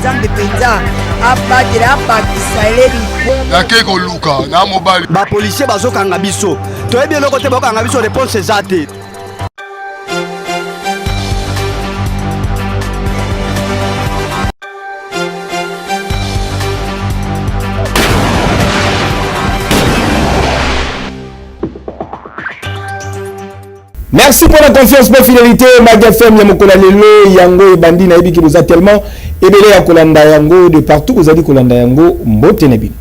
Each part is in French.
Nzambe penza abatela abakisa eleli nake koluka na mobali bapolisier bazokanga biso toyebi eloko te bakokanga biso réponse eza te. Merci pour la confiance, pour la fidélité. Maga FM, Yamokola Lelo, Yango et Bandi, Naïbi qui nous a tellement ébélé à Kolanda Yango, de partout, vous avez dit Kolanda Yango, Mbote Nebi.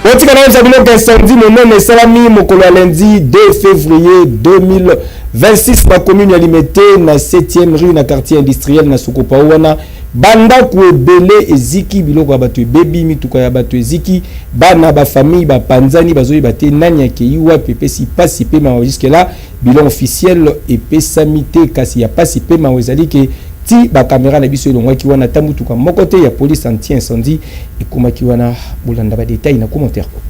Petit canal, vous avez donc incendie, mon nom est Salami, Mokola lundi 2 février 2026, ma commune alimentée, na 7e rue, na quartier industriel, na Sokopaouana. Banda kuebele eziki biloko abatu baby mituka ya batu eziki bana ba famille ba panzani bazoyi bate nanya ke yiwa pepe si pasi pe ma jusque là bilan officiel et pesamité kasi ya pasi pe ma wezali ke ti ba caméra na biso elongwa ki wana tamutuka mokote ya police anti incendie et kuma ki wana bolanda ba détail na commentaire ko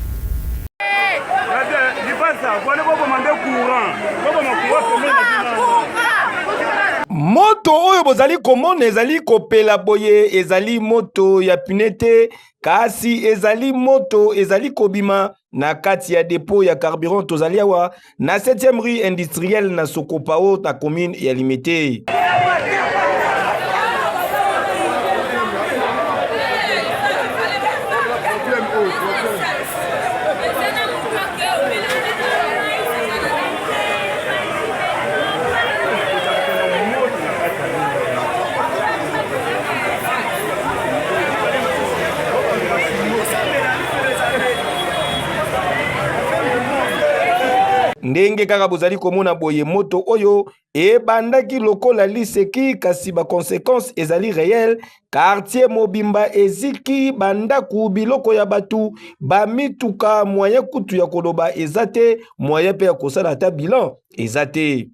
moto oyo bozali komona ezali kopela boye ezali moto ya punete kasi ezali moto ezali kobima na kati ya dépôt ya carburant tozali awa na 7e rue industrielle na Sokopao ta commune ya Limité. Ndenge kaka bozali komona boye moto oyo ebandaki lokola liseki kasi ba conséquences ezali réel quartier mobimba eziki bandaku biloko ya batu ba mituka moyen kutu ya koloba ezate moyen pe ya kosala ata bilan ezate.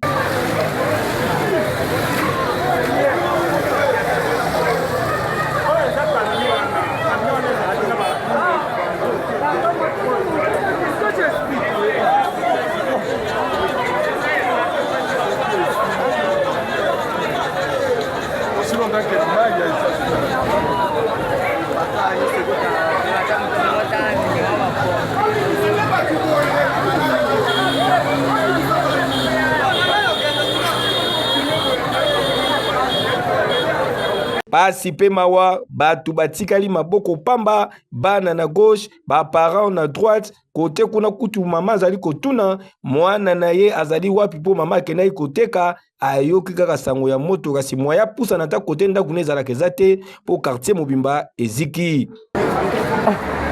Pasi pe mawa batu batikali maboko pamba bana na gauche ba parents na droite côté kuna kutu mama azali kotuna mwana na ye azali wapi po mama kenai koteka ayoki kaka sango ya moto kasi moya pusa na ta côté ndaku nezala kezate po quartier mobimba eziki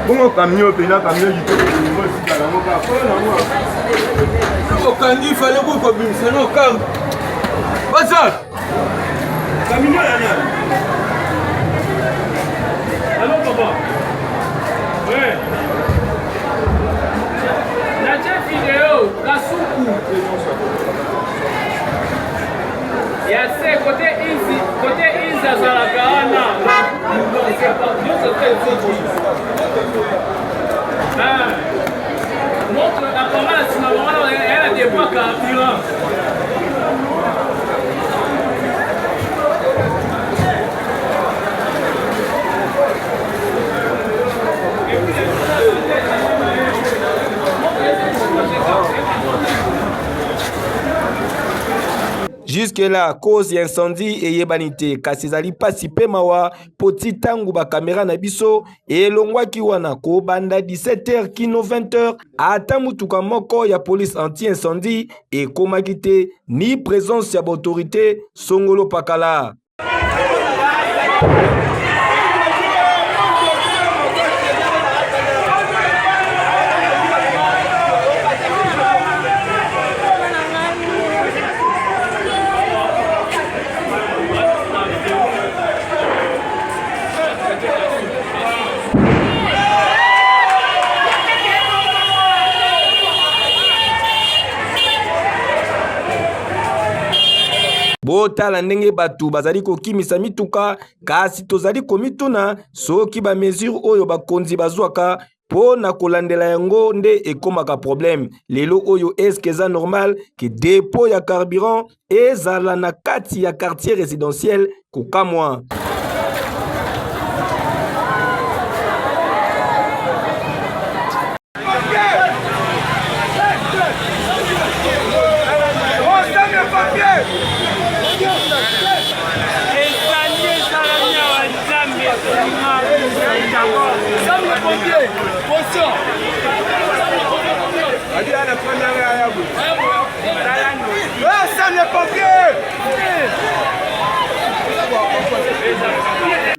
bongo camion pena camion yito ko sikala moka ko kandi fale ko bimisa no kam basa camion ya nani. Allô papa. Ouais. La vidéo Kasuku. Ya c'est côté Isa Zalagana. Non, c'est pas Dieu c'est très ah. Montre la parole à Simama, elle a des voix carburant. Jusque-là, cause incendie et yebanité. Kasizali pasi pe mawa, poti tangu ba caméra na biso, et longwa kiwana ko banda 17h kino 20h, ata mutuka moko ya police anti-incendie, et komakite ni présence ya autorité Songolo Pakala. Botala ndenge batu bazali kokimisa mituka kasi tozali komituna soki ba mesure oyo bakonzi bazwaka po na kolandela yango nde ekomaka problème. Lelo oyo eske eza normal ke dépôt ya carburant ezala na kati ya quartier résidentiel kokamwa.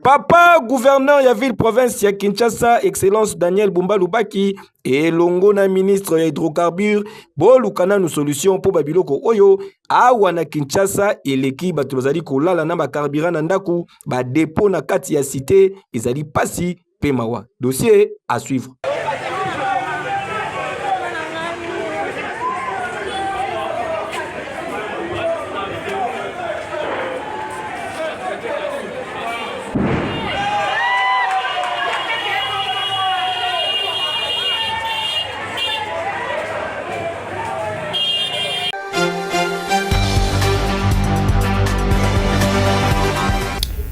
Papa gouverneur ya ville province ya Kinshasa, excellence Daniel Bumba Lubaki et longo na ministre ya hydrocarbures bolukana nu solution po babiloko oyo awa na Kinshasa eleki bato bazali kolala na bakarburant na ndaku ba dépôt na kati ya cité ezali pasi pe mawa. Dossier à suivre.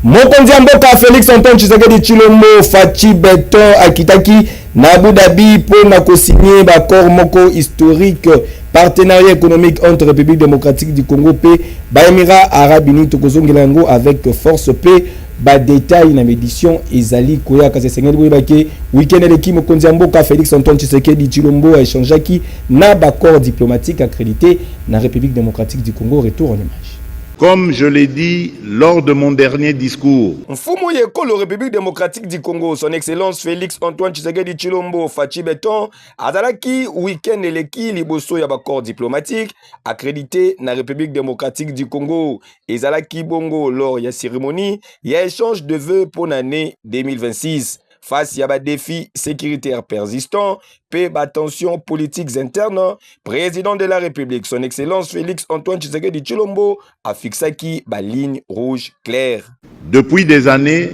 Mokonzi ya mboka Félix Antoine Tshisekedi Tshilombo Fachi Beton akitaki na Abu Dhabi pour na ko-signer l'accord moko historique partenariat économique entre République démocratique du Congo et Émirats Arabes Unis tokozongela yango avec force paix. Ba détail na médition ezali koya kasi sengeli boyebake week-end eleki mokonzi ya mboka Félix Antoine Tshisekedi Tshilombo a échangeaki na accord diplomatique accrédité na République démocratique du Congo. Retour en image. Comme je l'ai dit lors de mon dernier discours, Mfumu yekolo République démocratique du Congo, son excellence Félix Antoine Tshisekedi Tshilombo Fachi Beton azalaki week-end eleki liboso ya accord diplomatique accrédité na République démocratique du Congo. Ezalaki bongo lors ya cérémonie ya échange de vœux pour l'année 2026. Face à des défis sécuritaires persistants, paix, tensions politiques internes, président de la République, son excellence Félix Antoine Tshisekedi Tshilombo a fixé qui ba ligne rouge claire. Depuis des années,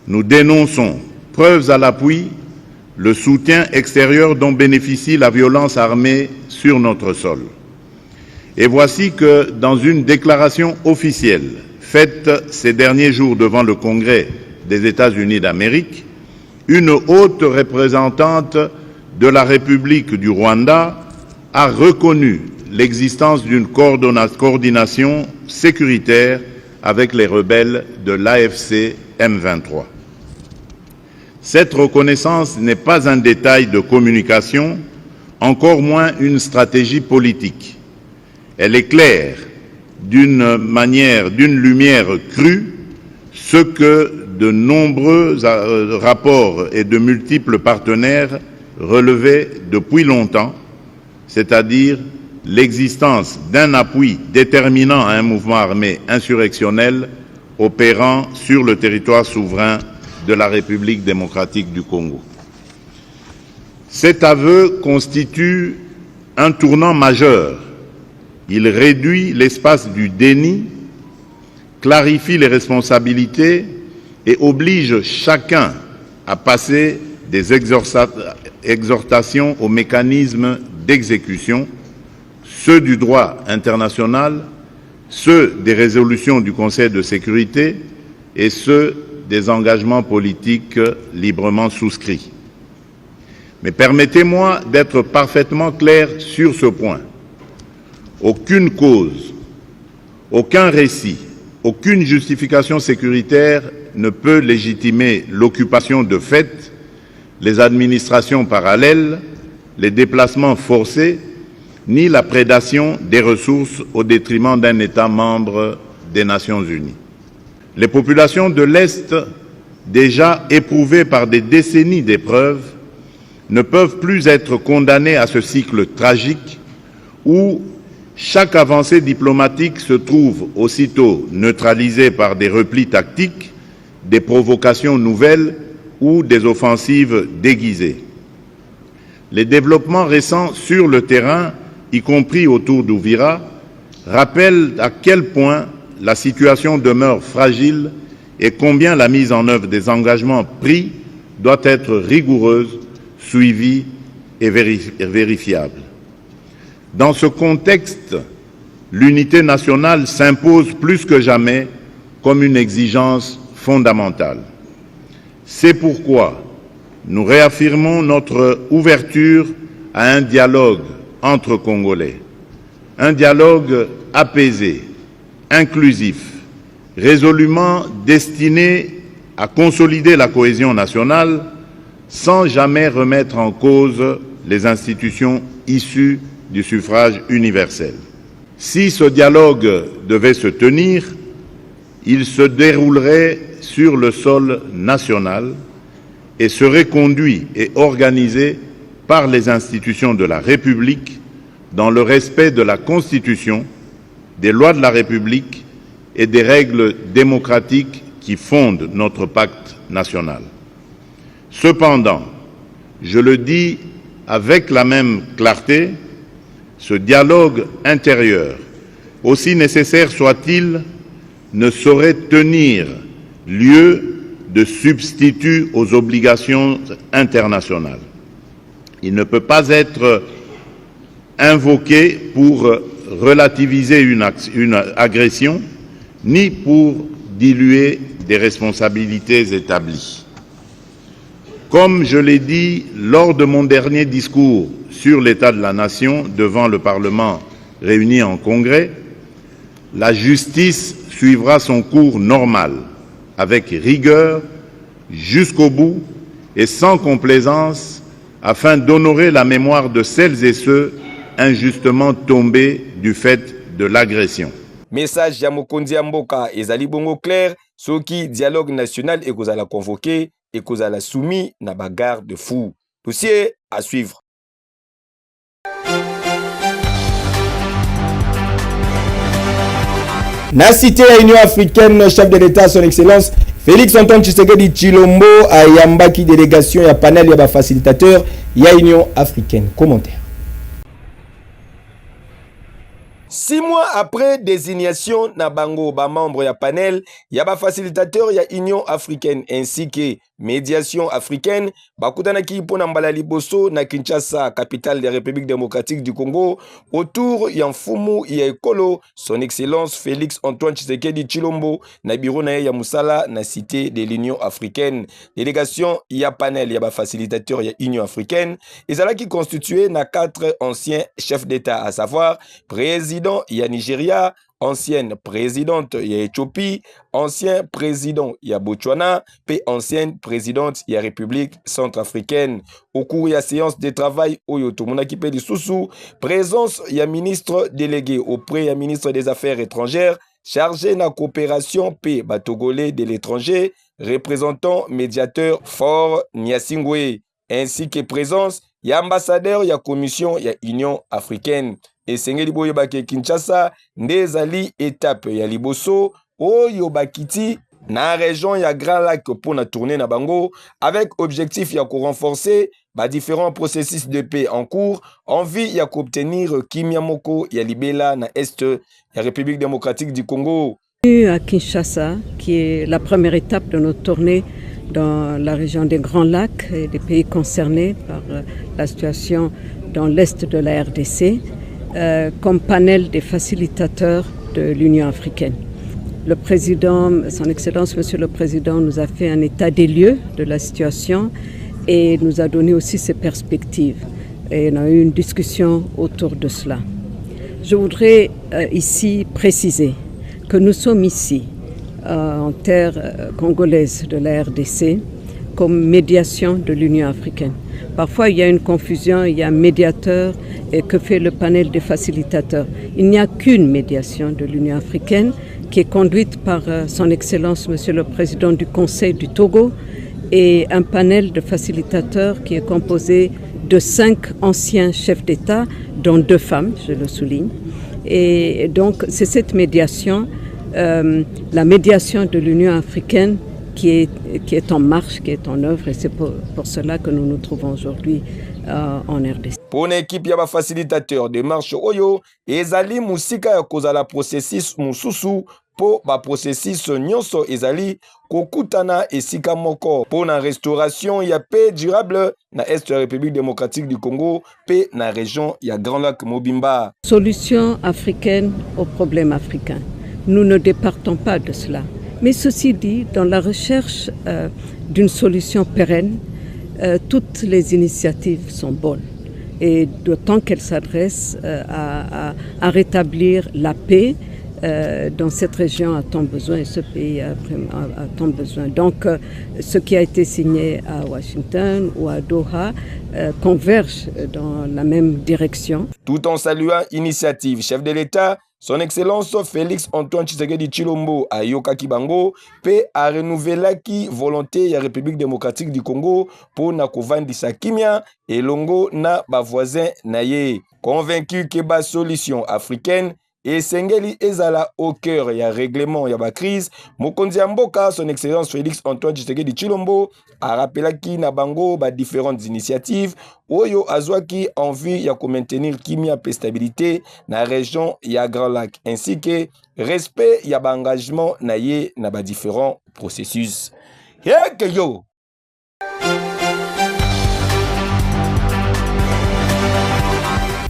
nous dénonçons, preuves à l'appui, le soutien extérieur dont bénéficie la violence armée sur notre sol. Et voici que dans une déclaration officielle faite ces derniers jours devant le Congrès des États-Unis d'Amérique, une haute représentante de la République du Rwanda a reconnu l'existence d'une coordination sécuritaire avec les rebelles de l'AFC M23. Cette reconnaissance n'est pas un détail de communication, encore moins une stratégie politique. Elle éclaire d'une lumière crue ce que de nombreux rapports et de multiples partenaires relevaient depuis longtemps, c'est-à-dire l'existence d'un appui déterminant à un mouvement armé insurrectionnel opérant sur le territoire souverain de la République démocratique du Congo. Cet aveu constitue un tournant majeur. Il réduit l'espace du déni, clarifie les responsabilités et oblige chacun à passer des exhortations aux mécanismes d'exécution, ceux du droit international, ceux des résolutions du Conseil de sécurité et ceux des engagements politiques librement souscrits. Mais permettez-moi d'être parfaitement clair sur ce point. Aucune cause, aucun récit, aucune justification sécuritaire ne peut légitimer l'occupation de fait, les administrations parallèles, les déplacements forcés, ni la prédation des ressources au détriment d'un État membre des Nations Unies. Les populations de l'Est, déjà éprouvées par des décennies d'épreuves, ne peuvent plus être condamnées à ce cycle tragique où chaque avancée diplomatique se trouve aussitôt neutralisée par des replis tactiques, des provocations nouvelles ou des offensives déguisées. Les développements récents sur le terrain, y compris autour d'Ouvira, rappellent à quel point la situation demeure fragile et combien la mise en œuvre des engagements pris doit être rigoureuse suivis et vérifiables. Dans ce contexte, l'unité nationale s'impose plus que jamais comme une exigence fondamentale. C'est pourquoi nous réaffirmons notre ouverture à un dialogue entre Congolais, un dialogue apaisé, inclusif, résolument destiné à consolider la cohésion nationale sans jamais remettre en cause les institutions issues du suffrage universel. Si ce dialogue devait se tenir, il se déroulerait sur le sol national et serait conduit et organisé par les institutions de la République dans le respect de la Constitution, des lois de la République et des règles démocratiques qui fondent notre pacte national. Cependant, je le dis avec la même clarté, ce dialogue intérieur, aussi nécessaire soit-il, ne saurait tenir lieu de substitut aux obligations internationales. Il ne peut pas être invoqué pour relativiser une agression, ni pour diluer des responsabilités établies. Comme je l'ai dit lors de mon dernier discours sur l'état de la nation devant le Parlement réuni en congrès, la justice suivra son cours normal, avec rigueur, jusqu'au bout et sans complaisance, afin d'honorer la mémoire de celles et ceux injustement tombés du fait de l'agression. Message ya mokonzi ya mboka ezali bongo clair, soki dialogue national ekozala convoqué ekozala soumis na bagarre de fou. Dossier à suivre. Na cité ya Union africaine, chef de l'État, son excellence Félix Antoine Tshisekedi Tshilombo ayambaki délégation ya panel ya ba facilitateur ya Union africaine. Commentaire. 6 mois après désignation na bango ba membre ya panel ya ba facilitateur ya Union africaine ainsi que médiation africaine bakutanaki pona mbala liboso na Kinshasa, capitale de la République démocratique du Congo, autour ya mfumu ya ekolo son excellence Félix Antoine Tshisekedi Tshilombo na bureau na ya musala na cité de l'Union africaine. Délégation ya panel ya ba facilitateur ya Union africaine ezalaki constitué na 4 anciens chefs d'État, à savoir président ya Nigeria, ancienne présidente ya Éthiopie, ancien président ya Botswana, puis ancienne présidente ya République centrafricaine. Au cours ya séance de travail oyo tomonaki pe lisusu, présence ya ministre délégué auprès ya ministre des Affaires étrangères chargé na coopération pe batogolais de l'étranger, représentant médiateur Fort Nyasingwe, ainsi que présence ya ambassadeur ya commission ya Union africaine. Esengeli boyo bake Kinshasa ndezali étape ya liboso oyo bakiti na région ya Grand Lac pour na tourner na bango, avec objectif ya ko renforcer ba différents processus de paix en cours en vue ya obtenir kimia moko ya libela na est ya République démocratique du Congo. À Kinshasa, qui est la première étape de notre tournée dans la région des Grands Lacs et des pays concernés par la situation dans l'est de la RDC, comme panel des facilitateurs de l'Union africaine. Le président, son Excellence, Monsieur le Président, nous a fait un état des lieux de la situation et nous a donné aussi ses perspectives. Et on a eu une discussion autour de cela. Je voudrais ici préciser que nous sommes ici, en terre congolaise de la RDC, comme médiation de l'Union africaine. Parfois, il y a une confusion, il y a un médiateur et que fait le panel des facilitateurs. Il n'y a qu'une médiation de l'Union africaine qui est conduite par son Excellence, Monsieur le Président du Conseil du Togo, et un panel de facilitateurs qui est composé de 5 anciens chefs d'État, dont 2 femmes, je le souligne. Et donc, c'est cette médiation, la médiation de l'Union africaine, qui est en marche, qui est en œuvre, et c'est pour cela que nous nous trouvons aujourd'hui en RDC. Pour une équipe ya facilitateur de marche oyo ezali musika ya kozala processus mususu po ba processus nyonso ezali kokutana esika moko po na restauration ya paix durable na est de la République démocratique du Congo pe na région ya Grand Lac Mobimba. Solution africaine aux problèmes africains. Nous ne départons pas de cela. Mais ceci dit, dans la recherche d'une solution pérenne, toutes les initiatives sont bonnes. Et d'autant qu'elles s'adressent à rétablir la paix dans cette région a tant besoin et ce pays a tant besoin. Donc, ce qui a été signé à Washington ou à Doha converge dans la même direction. Tout en saluant l'initiative, chef de l'État, son Excellence Félix Antoine Tshisekedi Tshilombo a yokaki bango pe a renouvelé ki volonté ya République démocratique du Congo pour na kovandisa kimia et longo na ba voisin na ye. Convaincu que ba solution africaine et Sengeli ezala au cœur ya règlement ya ba crise, mokonzi ya mboka son Excellence Félix Antoine Tshisekedi Tshilombo a rappelaki na bango ba différentes initiatives oyo azwaki envie ya ko maintenir kimia pe stabilité na région ya Grand Lac ainsi que respect ya ba engagement na ye na ba différents processus. Yo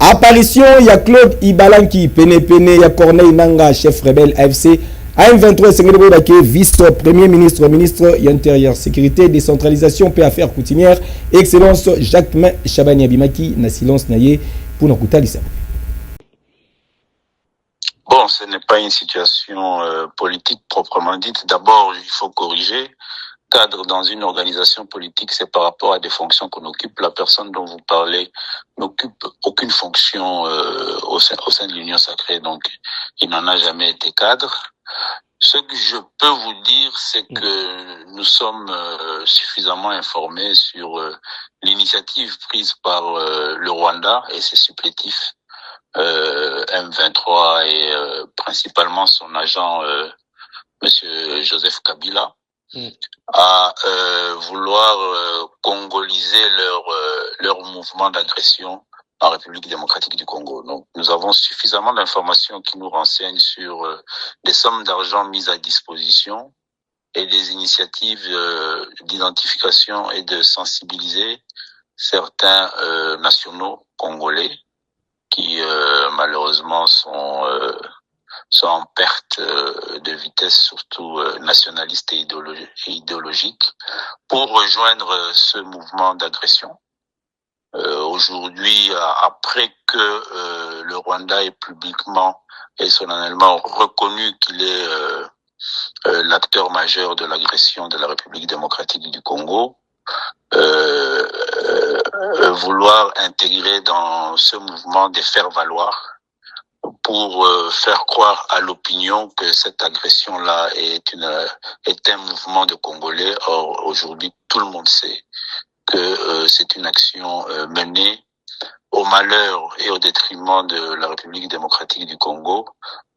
Apparition, il y a Claude Ibalanki, Pene, il y a Corneille Nanga, chef rebelle AFC, AM23, Sengelebo vice-premier ministre, ministre intérieur, sécurité, décentralisation, paix, affaires coutumières, excellence, Jacques-Main Chabani Abimaki, na silence naye, pour Nakuta Lissa. Bon, ce n'est pas une situation politique proprement dite. D'abord, il faut corriger. Cadre dans une organisation politique, c'est par rapport à des fonctions qu'on occupe. La personne dont vous parlez n'occupe aucune fonction au sein de l'Union sacrée, donc il n'en a jamais été cadre. Ce que je peux vous dire, c'est que nous sommes suffisamment informés sur l'initiative prise par le Rwanda et ses supplétifs M23 et principalement son agent Monsieur Joseph Kabila, à vouloir congoliser leur mouvement d'agression en République démocratique du Congo. Donc, nous avons suffisamment d'informations qui nous renseignent sur des sommes d'argent mises à disposition et des initiatives d'identification et de sensibiliser certains nationaux congolais qui malheureusement sont en perte de vitesse, surtout nationaliste et idéologique, pour rejoindre ce mouvement d'agression. Aujourd'hui, après que le Rwanda ait publiquement et solennellement reconnu qu'il est l'acteur majeur de l'agression de la République démocratique du Congo, vouloir intégrer dans ce mouvement des faire-valoir pour faire croire à l'opinion que cette agression-là est un mouvement de Congolais. Or, aujourd'hui, tout le monde sait que c'est une action menée au malheur et au détriment de la République démocratique du Congo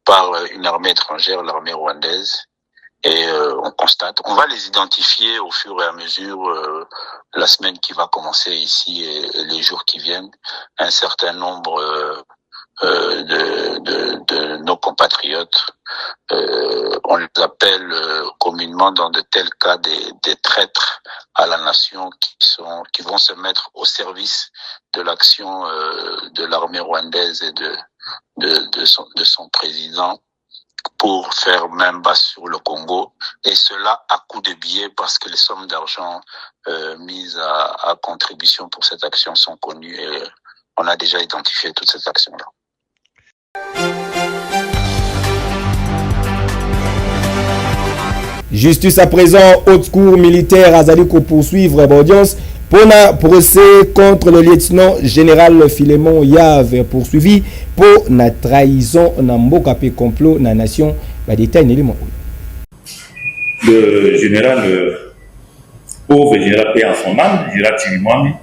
par une armée étrangère, l'armée rwandaise. Et on constate, on va les identifier au fur et à mesure, la semaine qui va commencer ici et les jours qui viennent, un certain nombre de nos compatriotes. On les appelle communément dans de tels cas des traîtres à la nation qui vont se mettre au service de l'action de l'armée rwandaise et de son président pour faire main basse sur le Congo, et cela à coup de billets parce que les sommes d'argent mises à contribution pour cette action sont connues et on a déjà identifié toute cette action-là. Justice à présent, haute cour militaire a Zaliko poursuivre l'audience pour un procès contre le lieutenant général Philémon Yave poursuivi pour la trahison dans le complot dans la nation. Le général, pauvre général paix en son âme, général Chirimwami,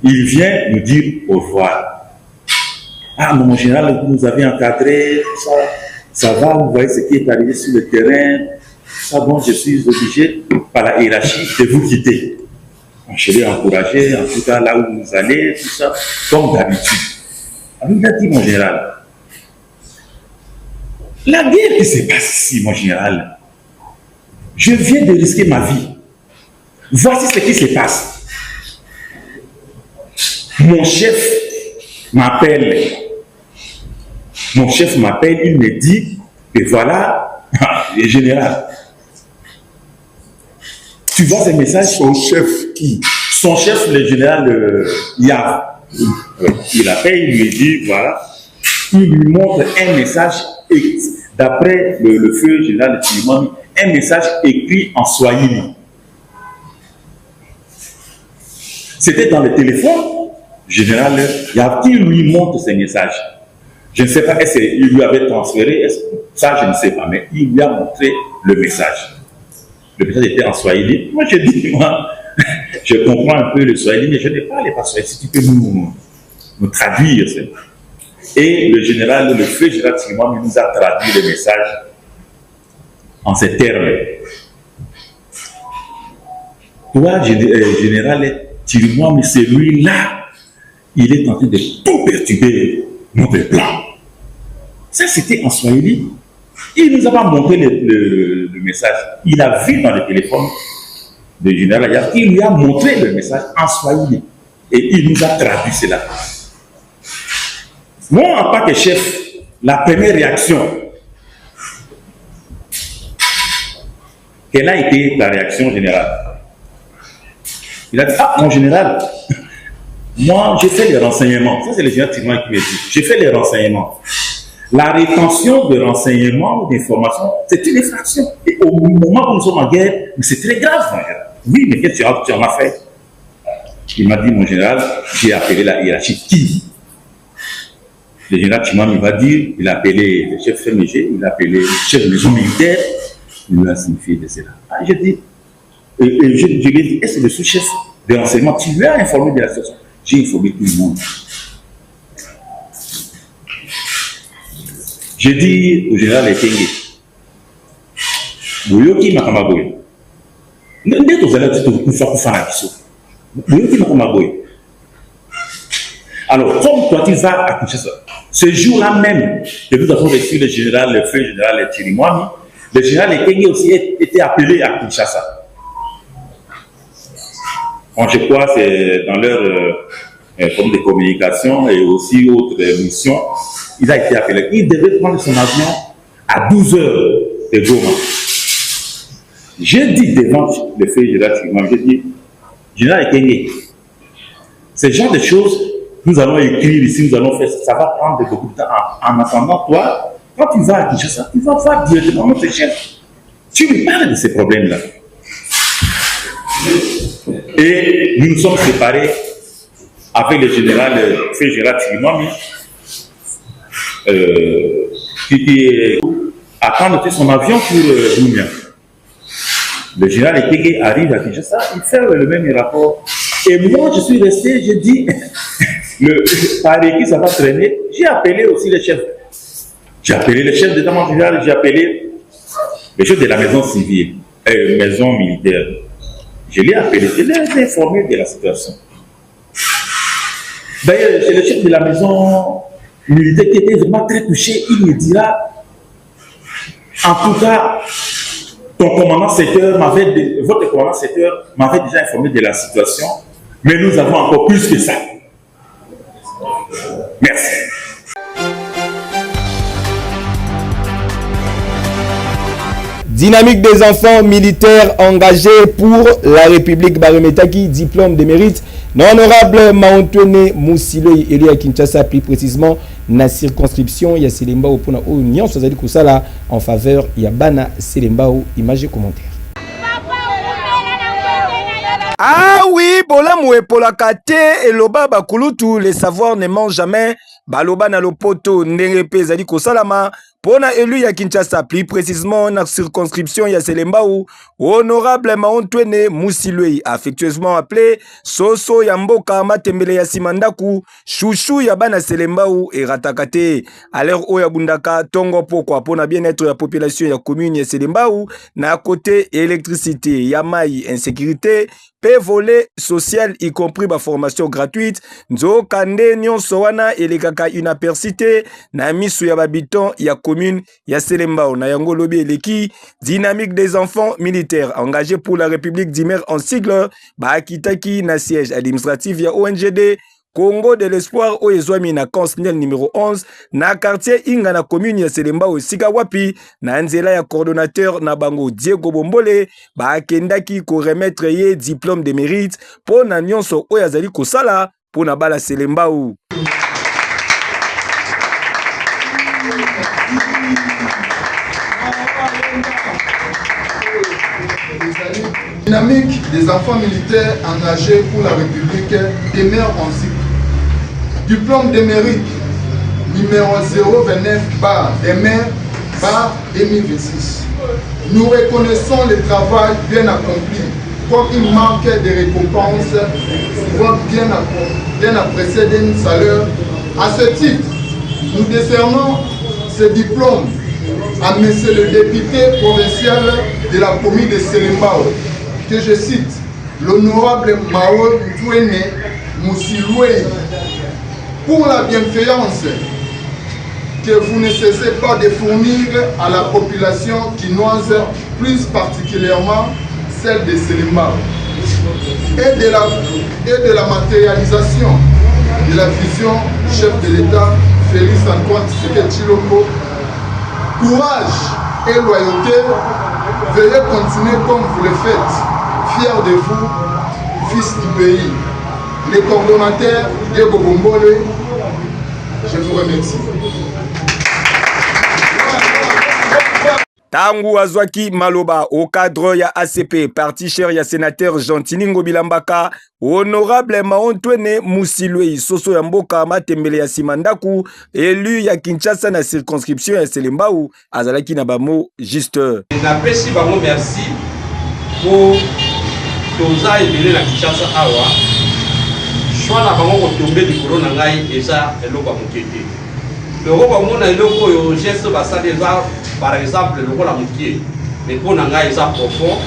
il vient nous dire au revoir. Ah, mon général, vous nous avez encadré, ça va, vous voyez ce qui est arrivé sur le terrain. Ça, bon, je suis obligé, par la hiérarchie, de vous quitter. Je l'ai encouragé, en tout cas, là où vous allez, tout ça, comme d'habitude. Alors, il a dit, mon général, La guerre qui se passe ici, mon général, je viens de risquer ma vie. Voici ce qui se passe. Mon chef m'appelle. Mon chef m'appelle, il me dit que voilà, le général. Tu vois ces messages? Son chef qui? Son chef, le général Yav. Il appelle, il lui dit voilà. Il lui montre un message, d'après le feu général de Chirimwami, un message écrit en swahili. C'était dans le téléphone, général Yav, qui lui montre ces messages. Je ne sais pas, est-ce qu'il lui avait transféré, ça je ne sais pas, mais il lui a montré le message. Le message était en swahili. Moi je dis, moi, je comprends un peu le swahili, mais je ne parle pas swahili. Si tu peux nous traduire, c'est bon. Et le général, le feu général Chirimwami nous a traduit le message en ces termes. Toi, général Chirimwami, celui-là, il est en train de tout perturber notre plan. Ça, c'était en swahili. Il ne nous a pas montré le message. Il a vu dans le téléphone du général Yav, il lui a montré le message en swahili. Et il nous a traduit cela. Moi, en tant que chef, la première réaction, quelle a été la réaction générale? Il a dit, ah, mon général, moi, j'ai fait les renseignements. Ça, c'est le général Chirimwami qui me dit. J'ai fait les renseignements. La rétention de renseignements ou d'informations, c'est une infraction. Et au moment où nous sommes en guerre, c'est très grave, mon général. Oui, mais qu'est-ce que tu en as fait? Il m'a dit, mon général, j'ai appelé la hiérarchie. Qui? Le général Chirimwami va dire, il a appelé le chef FMG, il a appelé le chef de maison militaire, il lui a signifié de cela. Ah, j'ai dit, je lui ai dit, est-ce que le sous-chef de renseignement, tu lui as informé de la situation? J'ai informé tout le monde. J'ai dit au général Ekenge, Boyoki Makamaboy, n'est-ce pas Boyoki Makamaboy. Alors, comme toi tu vas à Kinshasa, ce jour-là même que nous avons reçu le feu général Chirimwami, le général Ekenge aussi était appelé à Kinshasa. Bon, je crois que c'est dans leur forme de communication et aussi autres missions, il a été appelé. Il devait prendre son avion à 12 heures de Goma. J'ai dit devant le feu général Chirimwami, j'ai dit, général Ekenge, ce genre de choses, nous allons écrire ici, nous allons faire ça, ça va prendre beaucoup de temps. En attendant, toi, quand tu vas à Kinshasa, tu vas voir directement notre chef. Tu lui parles de ces problèmes-là. Et nous nous sommes séparés avec le feu général Chirimwami, qui attend son avion pour Boumia. Le général Ekenge arrive à Kinshasa, il fait le même rapport. Et moi, je suis resté, j'ai dit, par équipe, ça va traîner. J'ai appelé aussi le chef. J'ai appelé le chef d'état-major, j'ai appelé le chef de la maison civile, maison militaire. Je l'ai appelé, je l'ai informé de la situation. D'ailleurs, c'est le chef de la maison militaire qui était vraiment très touché. Il me dira, en tout cas, votre commandant secteur m'avait déjà informé de la situation, mais nous avons encore plus que ça. Merci. Dynamique des enfants militaires engagés pour la République Baremetaki, diplôme de mérite. L'honorable Maontone Moussiloi Elia Kinshasa, plus précisément, na circonscription, il y a Selemba au Pona Union, Sozali Kusala, en faveur, il y a Bana Selemba ou image et commentaire. Ah oui, bolamu epolaka te eloba bakulutu, les savoirs ne mangent jamais. Baloba na lopoto ndenge pe ezali kosalama pona élu ya Kinshasa, plus précisément na circonscription ya Selembao, honorable Maontone Moussiloi, affectueusement appelé Soso ya mboka matembele ya simandaku, chouchou ya bana Selembao et ratakate. À l'heure où ya bundaka tongo pokwa pona bien-être ya population ya commune ya Selembao, na côté électricité, ya mai, insécurité, pe volet social y compris ba formation gratuite, nzo kande nyonso wana elekaka inapercité na misu ya babiton ya commune commune ya Selembao na yango lobi eleki dynamique des enfants militaires engagés pour la République d'Imer en sigle ba kitaki na siège administratif ya ONGD Congo de l'Espoir o ezwami na consignal numéro 11 na quartier Inga na commune ya Selembao sika wapi na nzela ya coordonnateur na bango Diego Bombole ba kendaki ko remettre ye diplôme de mérite po na nyonso o yazali kosala po na bala Selembao. Dynamique des enfants militaires engagés pour la République demeure en cycle. Diplôme de mérite numéro 029/MR/2026. Nous reconnaissons le travail bien accompli comme une marque de récompense pouvant bien apprécier d'une salaire. À ce titre, nous décernons ce diplôme à monsieur le député provincial de la commune de Selembao, que je cite, l'honorable Mao Ntouene Moussiloué, pour la bienveillance que vous ne cessez pas de fournir à la population quinoise, plus particulièrement celle de Selembao, et de la matérialisation de la vision chef de l'État Félix Antoine Tshisekedi Tshilombo. Courage et loyauté, veuillez continuer comme vous le faites, fiers de vous, fils du pays. Les coordonnateurs Diego Bombole, je vous remercie. Tangu azwaki maloba au cadre ya ACP, parti cher ya sénateur Gentiningo Bilambaka, honorable Maontwene Moussiloué Soso ya mboka matembele ya Simandaku, élu ya Kinshasa na circonscription ya Selembao, azalaki na bamo juste. Napesi bango merci pour toza ebele na Kinshasa awa. Choix na bango ko tomber likolo na ngai eza eloko mokete. Loko bango na eloko yo geste basali eza par exemple le rôle amitié mais pour ngai ça profond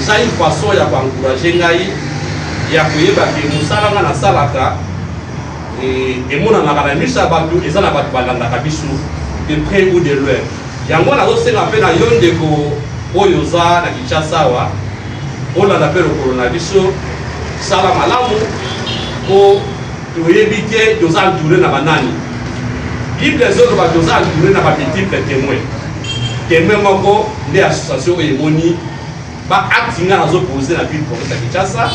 ça une façon ya encourager ngai ya koyeba ke musala na salaka et mona na kana misa batu ezana batu balanda kabisu de près ou de loin yango na zo senga pe na yonde ko oyo za na Kinshasa wa ona na pe le coronavirus sala malamu ko toyebike doza entouré na banani Bible zo ba doza entouré na ba petit témoin témoin moko de association emoni ba acte nga zo poser na ville province ya Kinshasa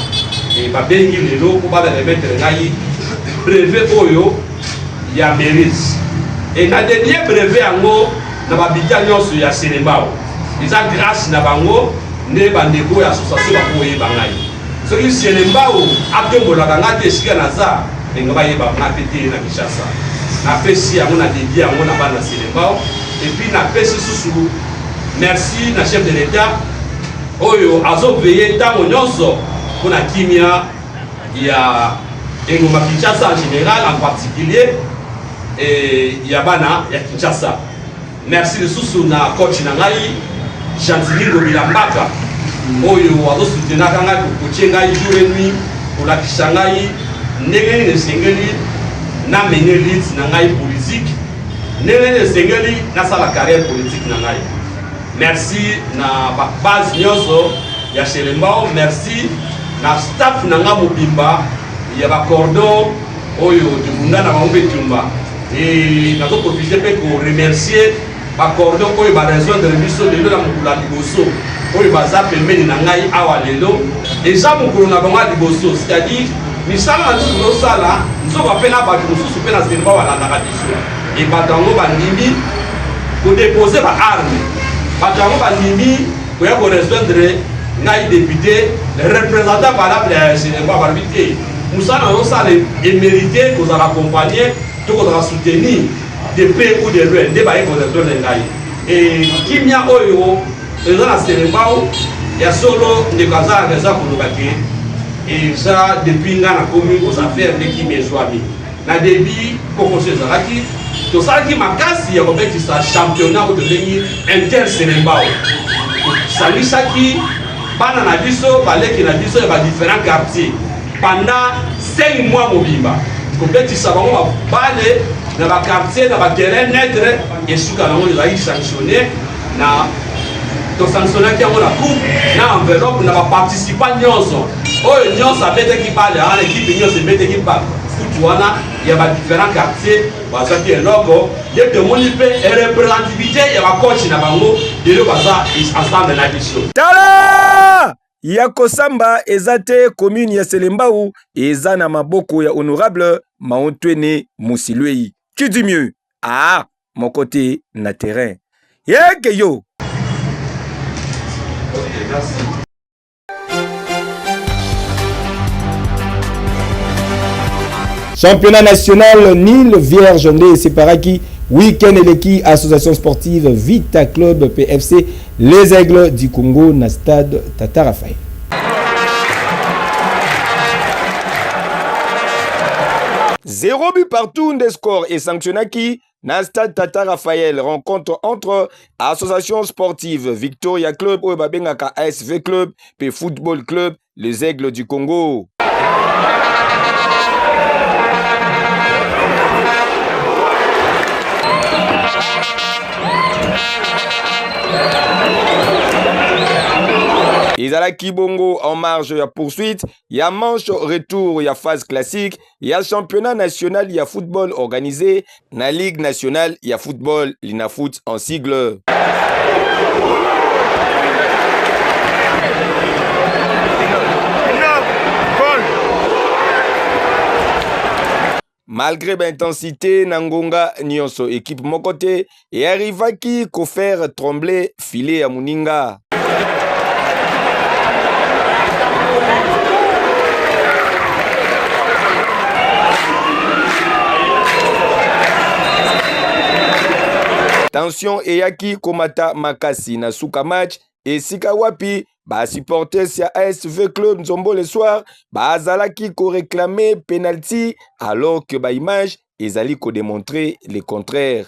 et ba bengi lelo ko ba remettre ngai brevet oyo ya mérite et na dernier brevet yango na ba bitia nyonso ya Selembao eza grâce na bango ne ba ndeko ya association ba koye bangai so ki Selembao atombola kanga te sika na za nga ba yeba na pété na Kinshasa na pesi yango na dédié yango na bana Selembao. Et puis na pesi susu merci na chef de l'État oyo azo veiller tango nyonso pona kimia ya engoma Kinshasa en général en particulier et ya bana ya Kinshasa. Merci de susu na coach na ngai Gentiningo Bilambaka oyo azo soutenir kanga ko chenga jour et nuit pour la kishangai ndenge ne sengeli na menelit na ngai politique. Nene sengeli na sa la carrière politique na ngai. Merci na base nyonso ya Selembao, merci na staff na nga mobimba ya ba cordon oyo tubunda na bango tumba. Et na to profiter pe ko remercier ba cordon oyo ba raison de biso de na mukula liboso oyo baza pembeni na ngai awa lelo. Eza mukulu na bango liboso, c'est-à-dire misala nzo sala nzo ba pena ba mususu pe na Selembao balanda biso. Et batango bandimi ko déposer ba arme batango bandimi ko ya ko rejoindre ngai député le représentant valable ya Selembao barbité musana no sale et mérité ko za accompagner to ko za soutenir de près ou de loin de ba ko rejoindre ngai et kimia oyo eza na Selembao ya solo de kaza ngeza ko lobake et ça depuis ngana commune aux affaires de kimia swami na débit ko zalaki to salaki makasi ya kobetisa championnat au devenir inter Selembao salisaki bana na biso baleki na biso ya ba différents quartiers pendant 5 mois mobimba kobetisa bango bale na ba quartier na ba terrain net et suka na on va sanctionner na to sanctionner qui a la coupe na enveloppe na ba participant nyonso oyo nyonso abete ki parle à l'équipe nyonso bete ki parle futuana il y a différents quartiers baza ki eloko de demonipe et représentativité il y a coach na bango de le baza ensemble na biso tala ya kosamba ezate commune ya Selembao eza na maboko ya honorable Maotwene Musilwei qui dit mieux ah mon côté na terrain yeke yo. Okay, merci. Championnat national Nil Vierge Ndé Separaki week-end eleki association sportive Vita Club PFC les Aigles du Congo na stade Tata Raphaël. Zéro but partout des scores et sanctionnaki na stade Tata Raphaël. Rencontre entre association sportive Victoria Club ou babengaka ASV Club et Football Club les Aigles du Congo. Izalaki Bongo en marge ya poursuite, ya manche retour ya phase classique, ya championnat national ya football organisé, na ligue nationale ya football l'Inafoot en sigle. Malgré l'intensité, Nangonga Nyonso équipe mokote et arrivaki ko faire trembler filet à Muninga. Tension eyaki komata makasi na suka match et sika wapi ba supporters ya ASV Club Nzombo le soir ba azalaki ko réclamer penalty alors que ba image ezali ko démontrer le contraire.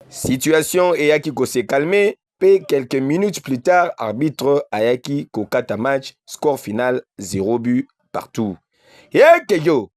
Situation eyaki ko se calmer. Puis quelques minutes plus tard, arbitre Ayaki Kokata match, score final 0 but partout. Yekeyo.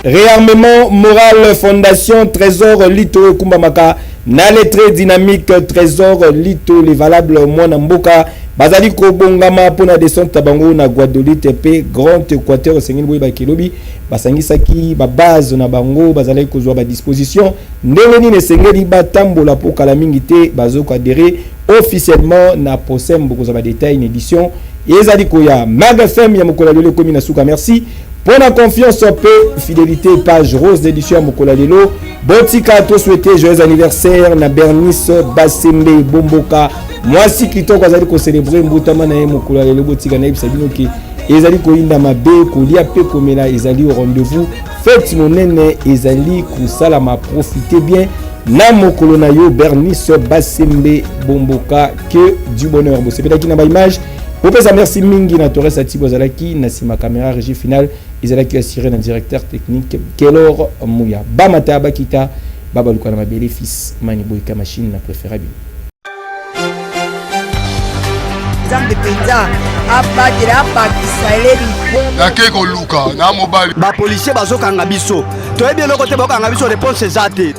Réarmement moral Fondation Trésor Lito Kumbamaka na les très dynamique Trésor Lito les valables Mwana Mboka bazali ko bongama pona descente tabango na Guadeloupe pe Grand Équateur sengeli boy ba kilobi basangisaki ba base na bango bazali ko zwa ba disposition ndenge ni sengeli batambola po kala mingi te bazoko adhérer officiellement na posem boko za ba détail une édition ezali ko ya Mag FM ya mokola lelo komi na suka. Merci pour la confiance peu fidélité page rose d'édition à mokola lelo botika to souhaiter joyeux anniversaire na Bernice Basembe Bomboka. Moi si kitoko azali ko célébrer mbutama na mokola lelo botika na ibisabino ki ezali ko inda mabe ko lia pe komela ezali au rendez-vous fête monene ezali ko salama profitez bien na mokolo na yo Bernice Basembe Bomboka que du bonheur bo sepeda ki na ba image popeza merci mingi na Torres Atibo Zalaki na sima caméra régie finale ezalaki assuré na directeur technique Kelor Mouya Bamata Bakita Baba Luka na mabele fils Mani Boyka machine na préférable Zambe penza abadira bakisaleli ba policier bazokanga biso toyebi eloko te bakanga biso réponse ezate